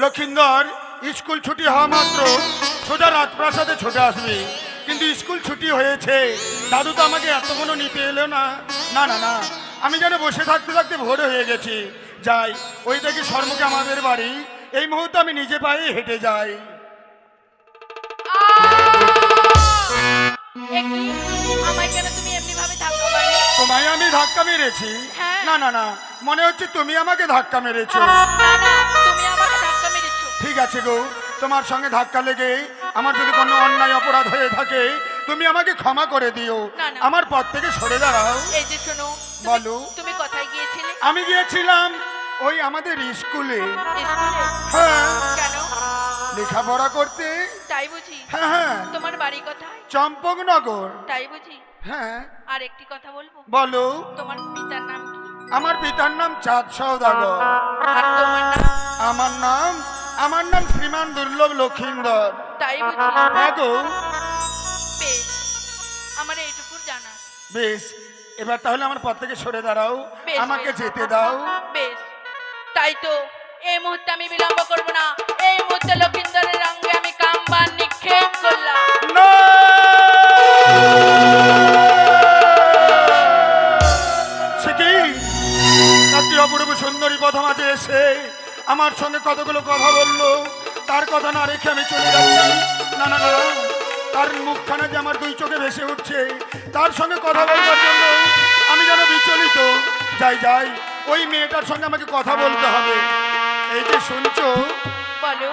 Lakhindar school ছুটি হওয়া মাত্র সোজা রাজপ্রাসাদে ছুটে আসবি, কিন্তু স্কুল ছুটি হয়েছে, দাদু তো আমাকে এতক্ষণও নিতে এলো না। না না না, আমি যেন বসে থাকতে থাকতে ভোরে হয়ে গেছি। যাই, ওই দেখি সম্মুখে আমাদের বাড়ি, এই মুহূর্তে আমি নিজে পায়ে হেঁটে যাই। তোমায় আমি ধাক্কা মেরেছি? না না না, মনে হচ্ছে তুমি আমাকে ধাক্কা মেরেছো। ঠিক আছে গো, তোমার সঙ্গে ধাক্কা লেগে আমার যদি কোনো অন্যায় অপরাধ হয়ে থাকে তুমি আমাকে ক্ষমা করে দিও, আমার পথ থেকে সরে দাঁড়াও। এই যে শোনো, বলো। তুমি কোথায় গিয়েছিলে? আমি গিয়েছিলাম ওই আমাদের স্কুলে। স্কুলে? হ্যাঁ। কেন? লেখাপড়া করতে। তাই বুঝি? হ্যাঁ হ্যাঁ। তোমার বাড়ি কোথায়? চম্পকনগর। তাই বুঝি? হ্যাঁ। আর একটি কথা বলবো? বলো। তোমার পিতার নাম কি? আমার পিতার নাম চাঁদ সওদাগর। আর তোমার নাম? আমার নাম শ্রীমান দুর্লভ লক্ষিন্দর। তাই বুঝি? হ্যাঁ গো। বেশ, আমার এইটুকু জানা। বেশ, এবার তাহলে আমার পথ থেকে সরে দাঁড়াও, আমাকে বেশ, যেতে দাও। বেশ, তাই তো এই মুহূর্তে আমি বিলম্ব করব না, এই মুহূর্তে লক্ষিন্দরের রঙে আমি কামবান নিক্ষেপ করলাম। না! সে কি একটি অপূর্ব সুন্দরী পথ মাঝে এসে আমার সঙ্গে কতগুলো কথা বললো, তার কথা না রেখে আমি চলে যাচ্ছি। না না না, তার মুখখানা যে আমার দুই চোখে ভেসে উঠছে, তার সঙ্গে কথা বলবার জন্য আমি যেন বিচলিত। যাই যাই, ওই মেয়েটার সঙ্গে আমাকে কথা বলতে হবে। এই যে শুনছো, বলো।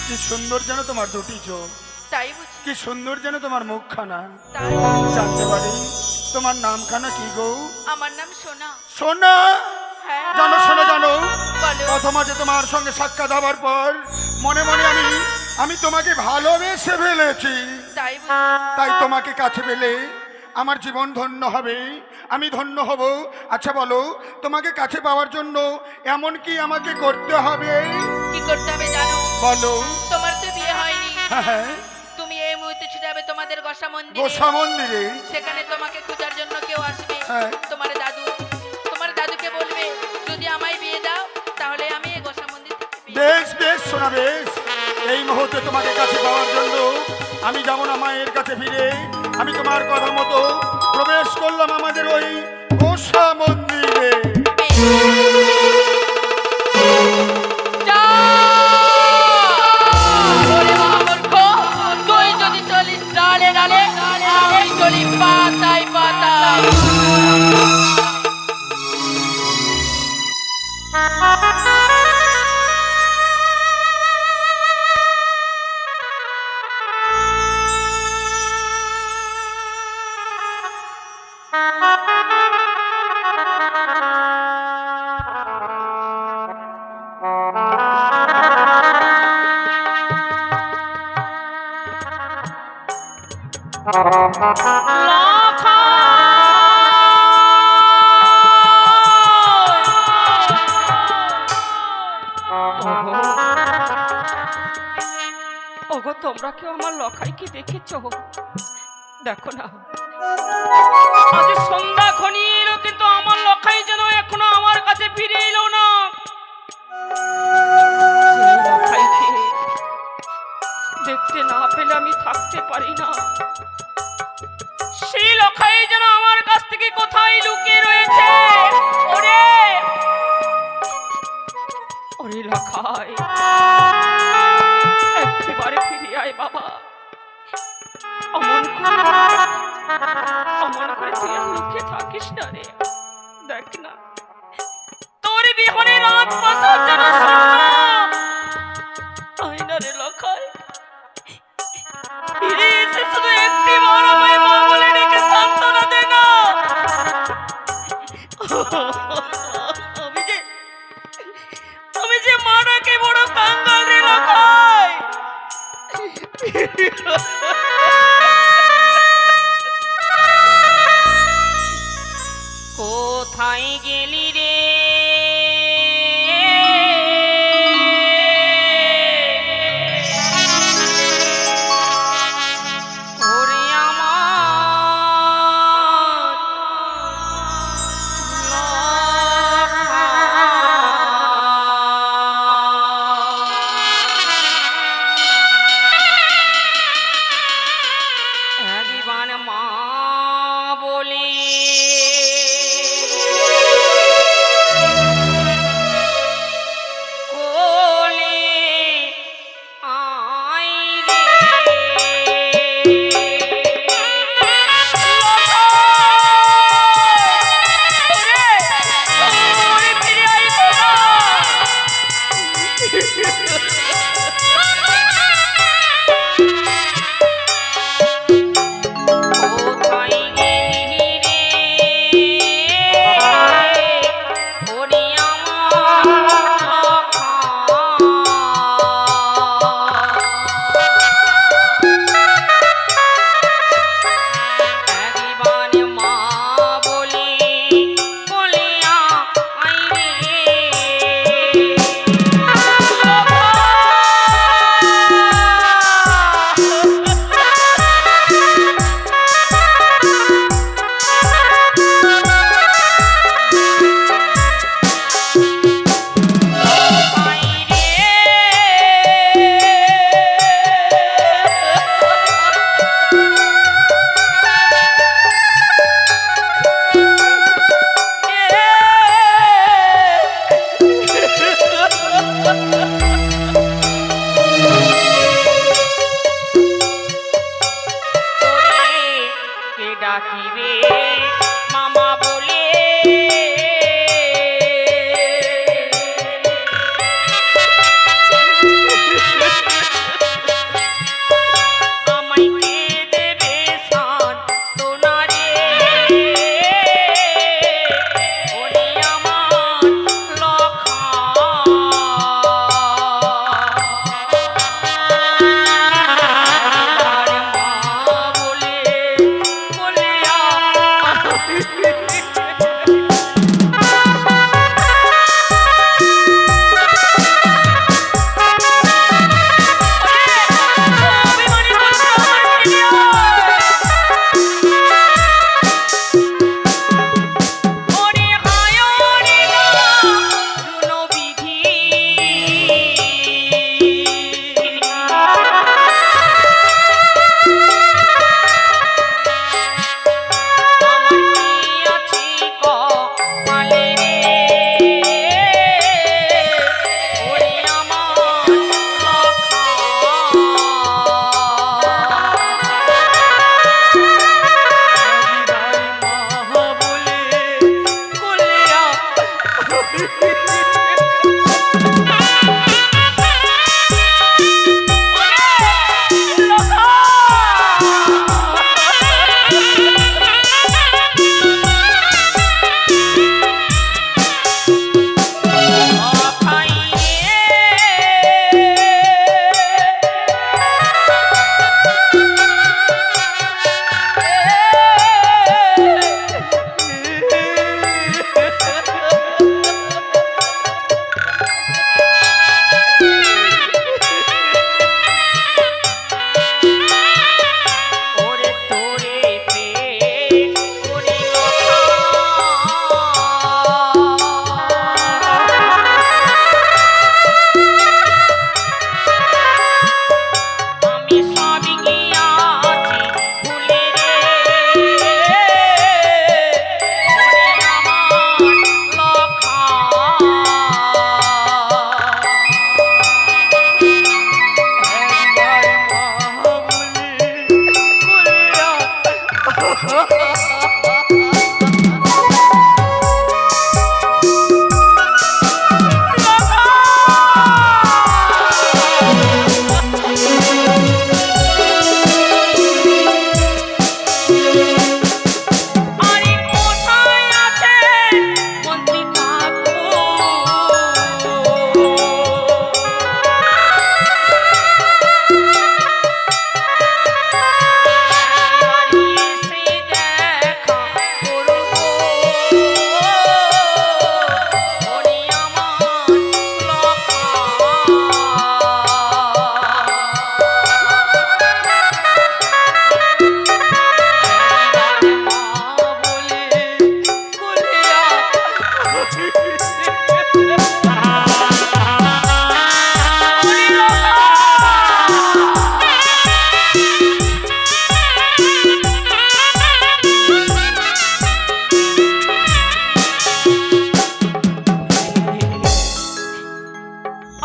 কি সুন্দর যেন তোমার দুটি চোখ, তাই বুঝি? কি সুন্দর যেন তোমার মুখখানা। তাই? জানতে পারি তোমার নামখানা কি গো? আমার নাম সোনা। সোনা? হ্যাঁ। জানো সোনা, জানো বলো। প্রথম আজ তোমার সঙ্গে সাক্ষাৎ হবার পর মনে মনে আমি তোমাকে ভালোবেসে ফেলেছি। তাই বুঝি? তাই তোমাকে কাছে পেলে আমার জীবন ধন্য হবে, আমি ধন্য হব। আচ্ছা বলো, তোমাকে কাছে পাওয়ার জন্য এমন কি আমাকে করতে হবে? কি করতে হবে জানো? বলো। তোমার তো বিয়ে হয়নি। হ্যাঁ হ্যাঁ। তুমি এই মুহূর্তে ছুটে যাবে তোমাদের গোসা মন্দিরে। গোসা মন্দিরে? সেখানে তোমাকে খোঁজার জন্য কেউ আসবে। হ্যাঁ। তোমার দাদুকে বলবে যদি আমায় বিয়ে দাও তাহলে আমি এই গোসা মন্দির থেকে বিয়ে। বেশ বেশ সোনা, বেশ। এই মুহূর্তে তোমাকে কাছে পাওয়ার জন্য আমি যাব না মায়ের কাছে ফিরে, আমি তোমার কথা মতো প্রবেশ করলাম আমাদের ওই গোসা মন্দিরে। তুই যদি চলিস ডালে ডালে, আমি চলি পাতায় পাতায়। ওগো, তোমরা কেউ আমার লখাইকে দেখেছ? দেখো না, আজ সন্ধ্যা ঘনিয়ে এলো, কিন্তু আমার লখাই যেন এখনো আমার কাছে ফিরে এলো না। সেই লখাইকে দেখতে না পেলে আমি থাকতে পারি না। সেই লখাই যেন আমার কাছ থেকে কোথায় লুকিয়ে রয়েছে। ওরে ওরে লখাই, একেবারে ফিরে আয় বাবা। অমন করে তুই আর লুকিয়ে থাকিস না রে। দেখ না, তোর বিহনে রাত বাসার যেন আয় না রে লখাই। ফিরে এসে শুধু একটি বড় মেয়ে মা বলে ডেকে সান্ত্বনা দে না। আমি যে মারাকে বড় কাঙ্গাল রে লখাই। কোথায় গেলি রে? ওরে আমার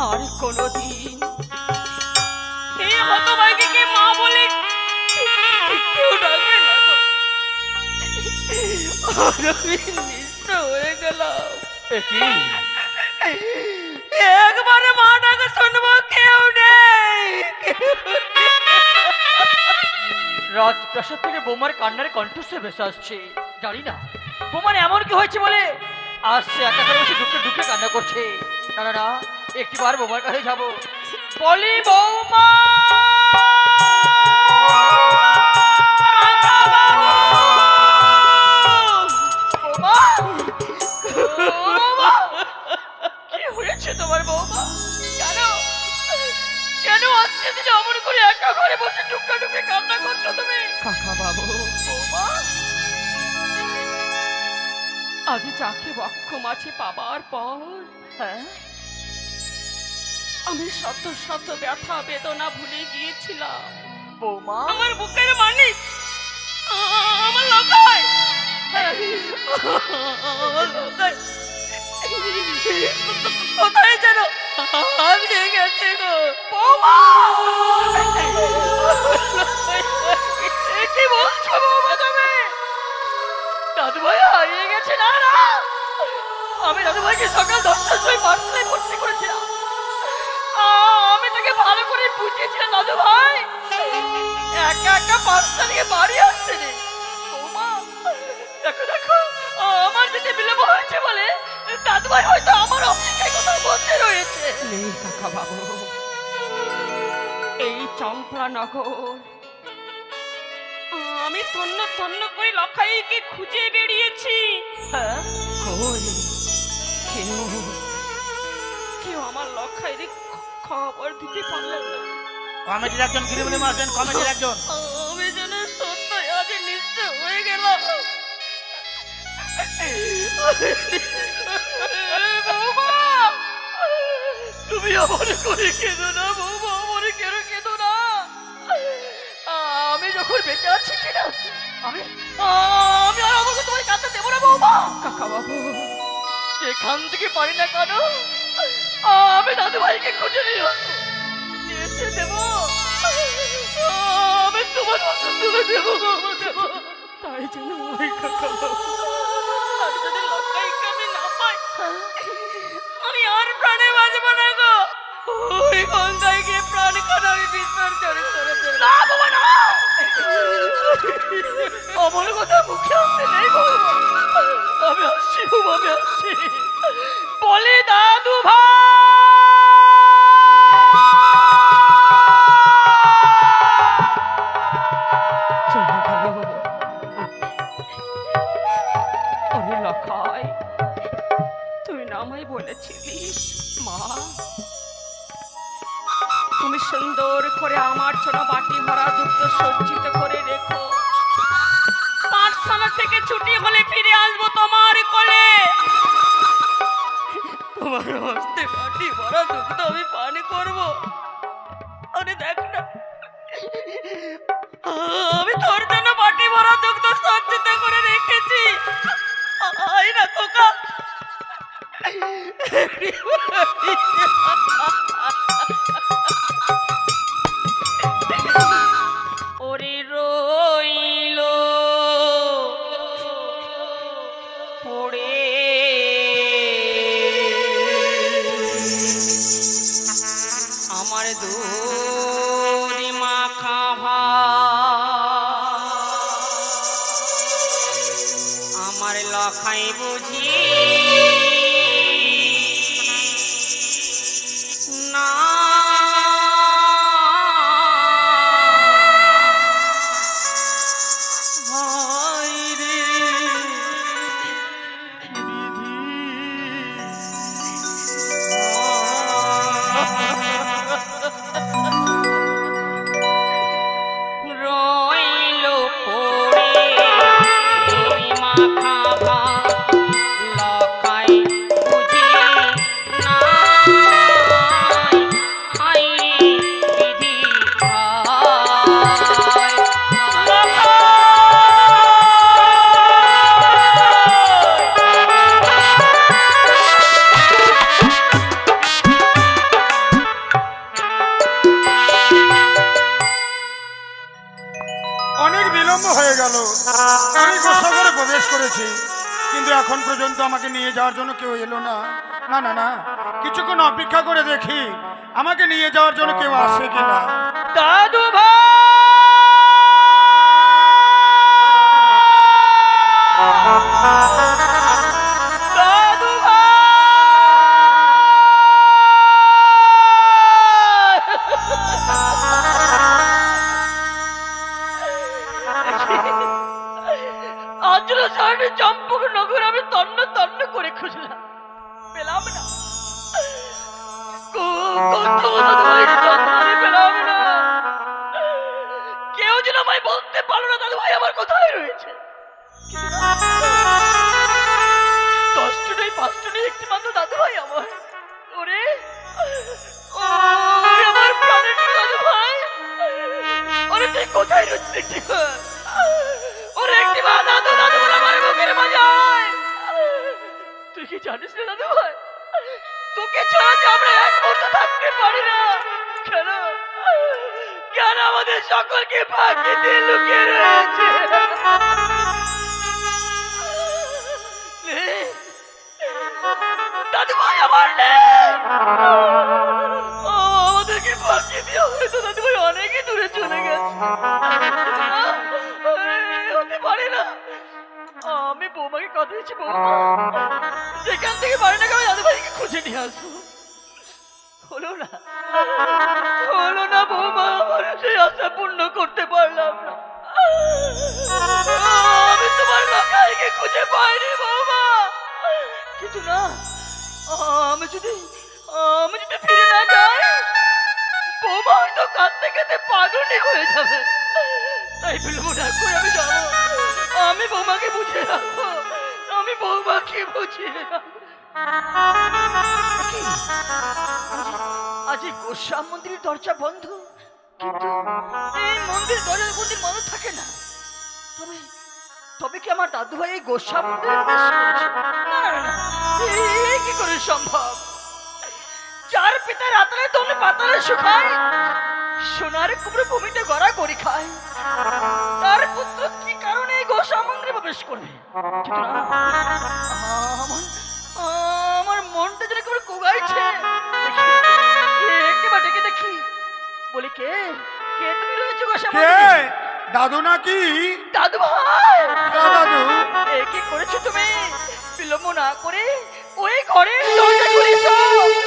আর কোনোদিন এই হতভাগীকে মা বলে কেউ ডাকবে না গো। আর আমি নিঃস্ব হয়ে গেলাম। একবারে মা ডাকে শুনবো, কেউ নেই। রাজপ্রাসাদ থেকে বোমার কান্নার কণ্ঠস্বর ভেসে আসছে। জানি না বোমার এমন কি হয়েছে বলে আসছে একা করে বসে ঢুকে ঢুকে কান্না করছে। না না না, একটিবার বোমার কাছে যাবো। বলি বৌমা, কি হয়েছে তোমার বৌমা? কেন কেন আজকে দিনে অমন করে একা ঘরে বসে টুকরা টুকরে কান্না করছো তুমি? কাকা বাবু, বৌমা, আজ যাকে বক্ষ মাছে পাবার পর হ্যাঁ আমি শত শত ব্যথা বেদনা ভুলে গিয়েছিলাম। বৌমা, আমার বুকের মানিক, আমার লকায়, আমার লকায় কোথায় যেন হারিয়ে গেছে গো বৌমা। কি বলছো বৌমা তুমি? দাদু ভাই হারিয়ে গেছে? না না, আমি দাদু ভাইকে সকাল 10টার সময় পার্সেলে ভর্তি করেছিলাম। আমি তাকে ভালো করে বুঝিয়েছিলাম দাদু ভাই একা একা পার্সেল নিয়ে বাড়ি আসছে রে। বৌমা দেখো দেখো, আমার যেতে বিলম্ব হয়েছে বলে দাদু ভাই হয়তো আমার অপেক্ষায় কোথাও বসে রয়েছে। নেই কাকা বাবু, এই চম্পলানগর আমি তন্ন তন্ন করে লখাইকে খুঁজে বেরিয়েছি। হ্যাঁ কই কেউ কেউ আমার লখাইরে খবর দিতে পারলেন না। কমিটির একজন গিরিমণি আসবেন, কমিটির একজন। আমি যেন সত্যই আজ নিশ্চয় হয়ে গেলাম। বৌমা, তুমি আমার করে কেঁদো না বৌমা, আমার কেন কেঁদো না। আমি যখন বেঁচে আছি কিনা আমি আমি আর আমাকে তোমায় কাঁদতে দেবো না বৌমা। কাকা বাবু, যেখান থেকে পারি না কেন আমি দাদু ভাইকে খুঁজে নিয়ে আসবো, নিয়ে এসে দেবো। আমি তোমার মতো তুলে দেবো দেবো। তাই জন্য ওই কাকা বাবু, আর যদি লকাইকে আমি না পাই আমি আর প্রাণে বাঁচবো না গো। ওই গঙ্গায় গিয়ে প্রাণ খান আমি বিসর্জন করে দেব। না বাবা না, আমার কথা মুখে আসতে নেই বাবা। আমি আসছি বাবা, আমি আসছি। বলি দাদু ভাই, চলে গেল। ওরে লখাই, তুই না আমায় বলেছিলিস মা তুমি সুন্দর করে আমার জন্য বাটি ভরা দুগ্ধ সজ্জিত করে রেখো, পাঠশালা থেকে ছুটি হলে ফিরে আসবো তোমার কোলে। তোমার হস্তে বাটি ভরা দুগ্ধ আমি পান করবো। আরে দেখ না, আমি তোর জন্য বাটি ভরা দুগ্ধ সজ্জিত করে রেখেছি। আয় না খোকা। ওরে রইল পড়ে আমার দুধ মাখা আমার লখাই বুঝি না। রইল পড়ে দুই মাখা লখাই বুঝি না। আমি গোসাঘরে প্রবেশ করেছি, কিন্তু এখন পর্যন্ত আমাকে নিয়ে যাওয়ার জন্য কেউ এলো না। না না না, কিছুক্ষণ অপেক্ষা করে দেখি আমাকে নিয়ে যাওয়ার জন্য কেউ আসে কিনা। দাদু ভাই, দাদু আজ সারাটি চম্পক নগর আমি তন্ন তন্ন করে খুঁজলাম, পেলাম না। কোথাও দাদু ভাই সন্ধানে পেলাম না। কেউ যেন আমায় বলতে পারলো না দাদু ভাই আমার কোথায় রয়েছে। দশটা নেই, পাঁচটা নেই, একটি মাত্র দাদু ভাই আমার। ওরে ওরে আমার প্রাণের দাদু ভাই, ওরে তুই কোথায় রয়েছিস একটি বার? ওরে একটি বার দাদু, দাদু বলে আমার বুকের মাঝে আয়। তুই কি জানিস না দাদু ভাই, তোকে ছাড়া যে আমরা এক মুহূর্ত থাকতে পারি না। কেন কেন আমাদের সকলকে ফাঁকি দিয়ে লুকিয়ে রয়েছে? দাদু ভাই আমার নেই, আমাদেরকে ফাঁকি দিয়ে হয়তো দাদু ভাই অনেকই দূরে চলে গেছে। হতে পারে না, আমি বৌমাকে কথা দিচ্ছি, বৌমা যেখান থেকে পারে না আমি দাদু ভাইকে খুঁজে নিয়ে আসবো। হলো না, হলো না বৌমা, আমার সেই আশা পূর্ণ করতে পারলাম না। আমি তোমার লকাইকে খুঁজে পাইনি বৌমা, কিন্তু না, আমি যদি ফিরে না যাই বৌমা হয়তো কাঁদতে কাঁদতে পাগলই হয়ে যাবে। তাই বিলম্ব না করে আমি যাবো, আমি বৌমাকে বুঝিয়ে রাখবো, আমি বৌমাকে বুঝিয়ে রাখবো। আজ এই গোস্বাম মন্দিরের দরজা বন্ধ, কিন্তু এই মন্দির দরজার মধ্যে মানুষ থাকে না। তবে তবে কি আমার দাদু ভাই এই গোস্বাম মন্দিরে প্রবেশ করেছে? না না না, এই কি করে সম্ভব? যার পিতা রাতারে দলে পাতালে শুকায়, সোনার কুমড়ো ভূমিতে গড়া গড়ি খায়, তার পুত্র কি কারণে এই গোস্বাম মন্দিরে প্রবেশ করবে? কিন্তু না, আমার মনটা যেন কেমন কোগাইছে। একটিবার ডেকে দেখি, বলি কে কে তুমি রয়েছো গোস্বাম মন্দিরে? দাদু নাকি? দাদু ভাই, দাদু কি করেছো তুমি? বিলম্ব না করে ওই ঘরের দরজা খুলেছো,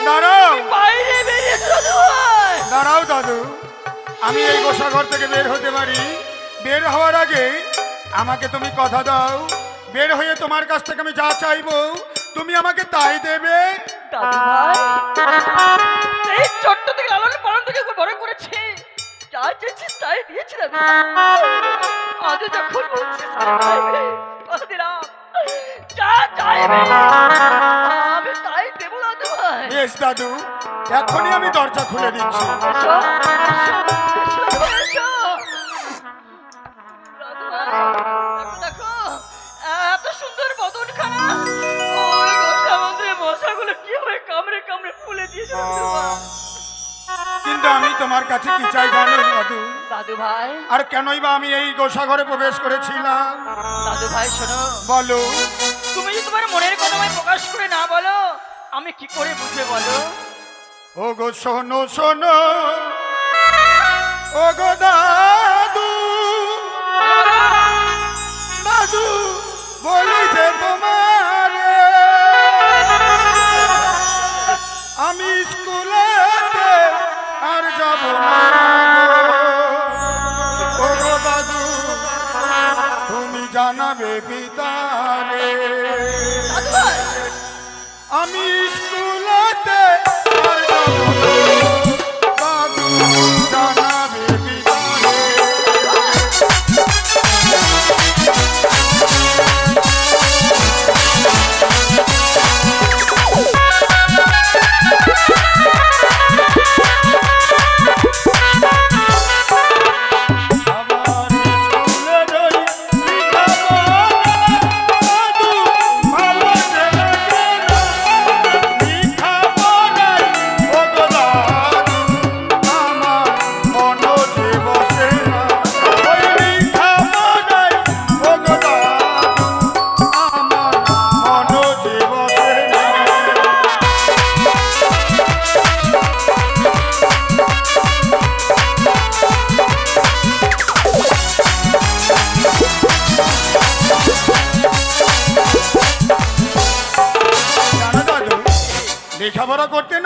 দাঁড়াও, বাইরে বেরিয়েছো দাদু ভাই। দাঁড়াও দাদু, আমি এই গোসাঘর থেকে বের হতে পারি। বের হওয়ার আগে আমাকে তুমি কথা দাও, বের হয়ে তোমার কাছ থেকে আমি যা চাইবো তুমি আমাকে তাই দেবে। দাদু ভাই, এই ছোট্ট থেকে লালন পালন থেকে বড় করেছি, যা চেয়েছিস তাই দিয়েছি দাদু। আজ যখন বলছিস কথা দিলাম, যা চাইবে আমি তাই দেবো দাদু ভাই। বেশ দাদু, এখনই আমি দরজা খুলে দিচ্ছি। এসো, এসো, এসো, এসো। দাদু ভাই, দেখো, দেখো, এত সুন্দর বদনখানা, ওই গোস্বাম মন্দিরের মশাগুলো কিভাবে কামড়ে কামড়ে ফুলে দিয়েছে দাদু ভাই। কিন্তু আমি তোমার কাছে কি চাই জানো দাদু? দাদু ভাই, আর কেনই বা আমি এই গোসাঘরে প্রবেশ করেছিলাম? দাদু ভাই শোনো, বলো। তুমি যদি তোমার মনের কথা আমায় প্রকাশ করে না বলো, আমি কি করে বুঝবে বলো? ও গো শোনো শোনো, ও গো দাদু, দাদু বলি যে তোমারে আমি স্কুলেতে আর যাব না গো। ও গো দাদু তুমি জানাবে পিতারে দাদু ভাই, আমি স্কুলেতে আর যাব না, দাদু জানাবে পিতারে।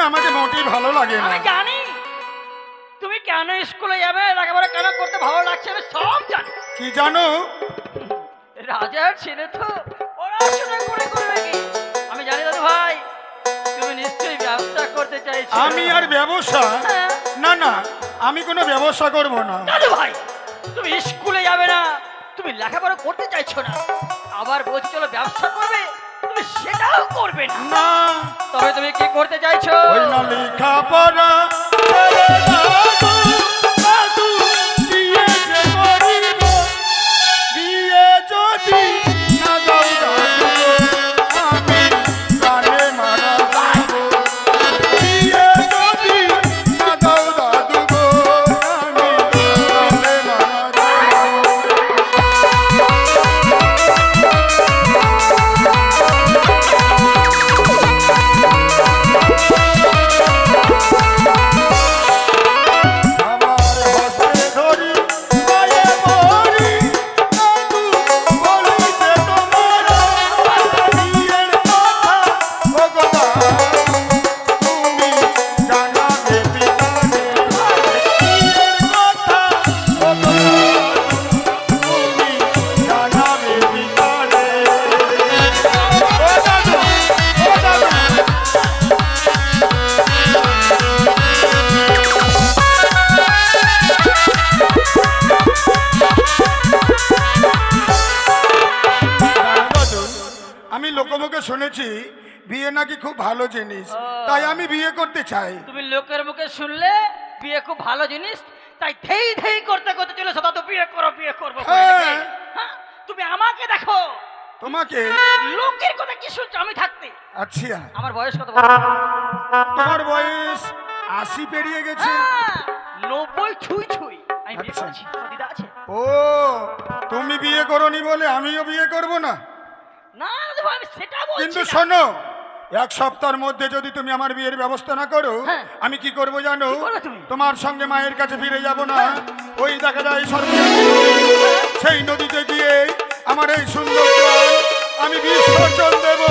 আমাকে মোটেই ভালো লাগে না। আমি জানি তুমি কেন স্কুলে যাবে, লেখাপড়া কেন করতে ভালো লাগছে, আমি সব জানি। কি জানো? রাজার ছেলে তো পড়াশোনা করে করবে কি? আমি জানি দাদু ভাই তুমি নিশ্চয়ই ব্যবসা করতে চাইছো। আমি আর ব্যবসা? হ্যাঁ। না না, আমি কোনো ব্যবসা করব না। দাদু ভাই তুমি স্কুলে যাবে না, তুমি লেখাপড়া করতে চাইছো না, আবার বলছি চলো ব্যবসা করবে, তুমি সেটাও করবে না। না, তবে তুমি কি করতে চাইছো? ওই না লেখাপড়া ছেড়ে দাদু, দাদু, বিয়ে যে করিব, বিয়ে যদি না দাও দাদু, আমি প্রাণে মারা যাইব। বিয়ে যদি না দাও দাদু গো, আমি প্রাণে মারা যাইব। আমার হাতে ধরি পায়ে মরি, দাদু বলিতে তোমার বিয়ের কথা, ও গো দাদু, তুমি জানাবে পিতারে। বিয়ের কথা, ও গো দাদু, তুমি জানাবে পিতারে। ও দাদু, ও দাদু। আমি লোকমুখে শুনেছি বিয়ে নাকি খুব ভালো জিনিস, তাই আমি বিয়ে করতে চাই। তুমি লোকের মুখে শুনলে বিয়ে খুব ভালো জিনিস, তাই ধেই ধেই করতে করতে চলেছো দাদু বিয়ে করো বিয়ে করবো করে হ্যাঁ। নাকি? হ্যাঁ? তুমি আমাকে দেখো, তোমাকে? লোকের কথা কি শুনছো আমি থাকতে? আচ্ছা, আমার বয়স কত বলো? তোমার বয়স 80 পেরিয়ে গেছে। হ্যাঁ, 90 ছুঁই ছুঁই। আমি বিয়ে আচ্ছা। করেছি, তোমার দিদা আছে? ও, তুমি বিয়ে করনি বলে আমিও বিয়ে করব না? না দাদু ভাই, আমি সেটা বলছি কিন্তু না। শোনো, এক সপ্তাহের মধ্যে যদি তুমি আমার বিয়ের ব্যবস্থা না করো, হ্যাঁ। আমি কি করব জানো? কি করবে তুমি? তোমার সঙ্গে মায়ের কাছে ফিরে যাব না, ওই দেখা যায় সরকারি সেই নদীতে গিয়ে আমার এই সুন্দর প্রাণ আমি বিসর্জন দেব।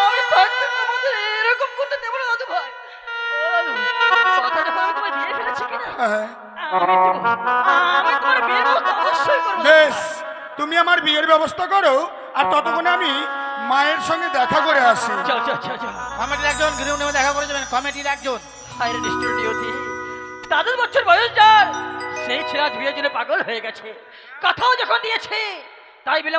আমি থাকতে তোমাদের এরকম করতে দেবো না দাদু ভাই। ও দাদু, কথা যখন আমি তোমায় দিয়ে ফেলেছি কিনা, হ্যাঁ, আমি তোমার বিয়ের ব্যবস্থা অবশ্যই করবো। বেশ, তুমি আমার বিয়ের ব্যবস্থা করো, আর ততক্ষণে আমি মায়ের সঙ্গে দেখা করে আসি। চল চল চল চল। কমিটির একজন গৃহণী দেখা করে যাবেন, কমিটির একজন। হাইরে স্টুডিওতে দাদুর বছর বয়স যার, সেই ছেলে আজ বিয়ের জন্য পাগল হয়ে গেছে, কথাও যখন দিয়েছে তাই বিলম্ব